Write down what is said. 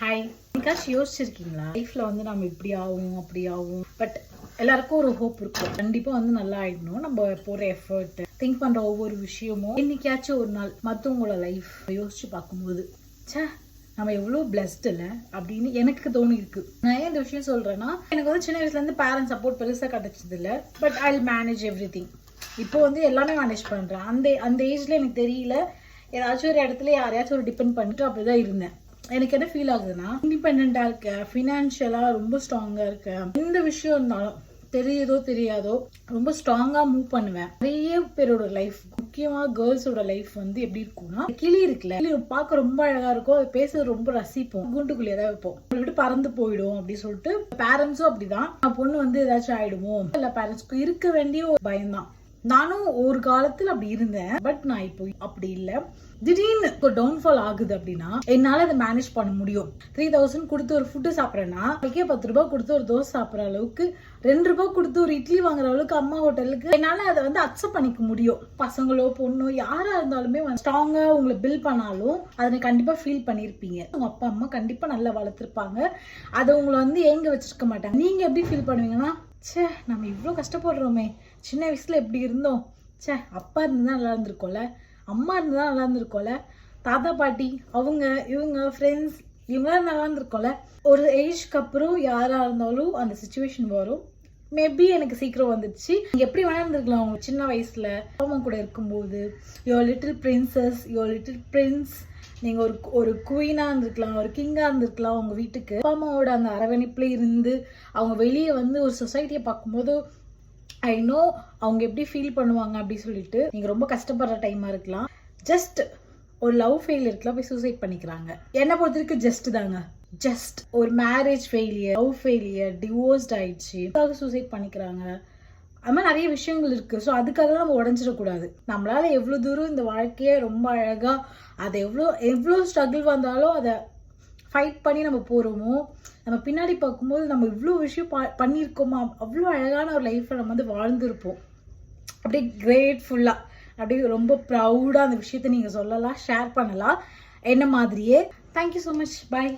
Hi, என்னைக்காச்சும் யோசிச்சிருக்கீங்களா லைஃப்ல வந்து நம்ம இப்படி ஆகும் அப்படி ஆகும், பட் எல்லாருக்கும் ஒரு ஹோப் இருக்கும். கண்டிப்பா வந்து நல்லா ஆயிடணும். நம்ம போற எஃபர்ட், திங்க் பண்ற ஒவ்வொரு விஷயமும் என்னைக்காச்சும் ஒரு நாள் மற்றவங்களோட லைஃப் யோசிச்சு பார்க்கும்போது சே நம்ம எவ்வளோ பிளஸ்ட் இல்லை அப்படின்னு எனக்கு தோணி இருக்கு. நான் ஏன் இந்த விஷயம் சொல்றேன்னா, எனக்கு வந்து சின்ன வயசுல இருந்து பேரண்ட்ஸ் சப்போர்ட் பெருசாக கிடைச்சது இல்லை. But I will manage every thing. இப்போ வந்து எல்லாமே மேனேஜ் பண்றேன். அந்த ஏஜ்ல எனக்கு தெரியல, ஏதாச்சும் ஒரு இடத்துல யாரையாச்சும் ஒரு டிபெண்ட் பண்ணிட்டு அப்படிதான் இருந்தேன். எனக்கு என்ன ஃபீல் ஆகுதுன்னா, இண்டிபெண்டா இருக்கேன், ஃபினான்ஷியலா ரொம்ப ஸ்ட்ராங்கா இருக்கேன். எந்த விஷயம் இருந்தாலும் தெரியுதோ தெரியாதோ ரொம்ப ஸ்ட்ராங்கா மூவ் பண்ணுவேன். நிறைய பேரோட லைஃப், முக்கியமா கேர்ள்ஸோட லைஃப் வந்து எப்படி இருக்கும்னா, கிளி இருக்குல்ல, கிளி பார்க்க ரொம்ப அழகா இருக்கும், அது பேசுறது ரொம்ப ரசிப்போம், கூண்டுக்குள்ளே தான் வைப்போம், விட்டு பறந்து போயிடும் அப்படின்னு சொல்லிட்டு. பேரண்ட்ஸும் அப்படிதான், பொண்ணு வந்து ஏதாச்சும் ஆயிடுமோ இல்ல, பேரண்ட்ஸ்க்கு இருக்க வேண்டிய ஒரு பயம்தான். நானும் ஒரு காலத்துல அப்படி இருந்தேன். பட் நான் இப்போ அப்படி இல்லை. திடீர்னு இப்போ டவுன்ஃபால் ஆகுது அப்படின்னா என்னால அதை மேனேஜ் பண்ண முடியும். 3000 கொடுத்து ஒரு ஃபுட்டு சாப்பிட்றேன்னா, அதுக்கே 10 ரூபாய் கொடுத்து ஒரு தோசை சாப்பிட்ற அளவுக்கு, 2 ரூபாய் கொடுத்து ஒரு இட்லி வாங்குற அளவுக்கு அம்மா ஹோட்டலுக்கு என்னால அதை வந்து அக்செப்ட் பண்ணிக்க முடியும். பசங்களோ பொண்ணோ யாரா இருந்தாலுமே ஸ்ட்ராங்கா உங்களை பில் பண்ணாலும் அதை கண்டிப்பா ஃபீல் பண்ணிருப்பீங்க. உங்க அப்பா அம்மா கண்டிப்பா நல்லா வளர்த்துருப்பாங்க, அதை உங்களை வந்து ஏங்க வச்சிருக்க மாட்டாங்க. நீங்க எப்படி ஃபீல் பண்ணுவீங்கன்னா, சே நம்ம இவ்வளோ கஷ்டப்படுறோமே, சின்ன வயசுல எப்படி இருந்தோம், சே அப்பா இருந்துதான் நல்லா இருந்திருக்கோம்ல, அம்மா இருந்துதான் நல்லா இருந்திருக்கோம்ல, தாத்தா பாட்டி அவங்க இவங்க ஃப்ரெண்ட்ஸ் இவங்களாம் நல்லா இருந்திருக்கோம்ல. ஒரு ஏஜ்க்கு அப்புறம் யாரா இருந்தாலும் அந்த சுச்சுவேஷன் வரும். மேபி எனக்கு சீக்கிரம் வந்துடுச்சு. நீங்க எப்படி வேணா இருந்திருக்கலாம் அவங்க சின்ன வயசுல அம்மா கூட இருக்கும்போது. Your little princess, your little Prince, நீங்க ஒரு குவீனா இருந்திருக்கலாம், ஒரு கிங்கா இருந்திருக்கலாம். உங்க வீட்டுக்கு அப்பா அம்மாவோட அந்த அரவணைப்புல இருந்து அவங்க வெளியே வந்து ஒரு சொசைட்டியை பார்க்கும்போது ஐ நோ அவங்க எப்படி ஃபீல் பண்ணுவாங்க அப்படின்னு சொல்லிட்டு. நீங்க ரொம்ப கஷ்டப்படுற டைமா இருக்கலாம். ஜஸ்ட் ஒரு லவ் ஃபெயிலியர்க்குலாம் போய் சூசைட் பண்ணிக்கிறாங்க. என்ன பொறுத்த வரைக்கும் ஜஸ்ட் தாங்க. ஜஸ்ட் ஒரு marriage failure, love failure, divorced ஆயிடுச்சு, சூசைட் பண்ணிக்கிறாங்க. அது மாதிரி நிறைய விஷயங்கள் இருக்கு. ஸோ அதுக்காக நம்ம உடஞ்சிடக்கூடாது. நம்மளால எவ்வளோ தூரம் இந்த வாழ்க்கையை ரொம்ப அழகா, அதை எவ்வளோ ஸ்ட்ரகிள் வந்தாலும் அதை ஃபைட் பண்ணி நம்ம போகிறோமோ, நம்ம பின்னாடி பார்க்கும்போது நம்ம இவ்வளோ விஷயம் பண்ணியிருக்கோமா, அவ்வளோ அழகான ஒரு லைஃப்பை நம்ம வந்து வாழ்ந்துருப்போம். அப்படியே கிரேட்ஃபுல்லாக, அப்படியே ரொம்ப ப்ரௌடாக அந்த விஷயத்த நீங்கள் சொல்லலாம், ஷேர் பண்ணலாம் என்ன மாதிரியே. Thank you so much. பாய்.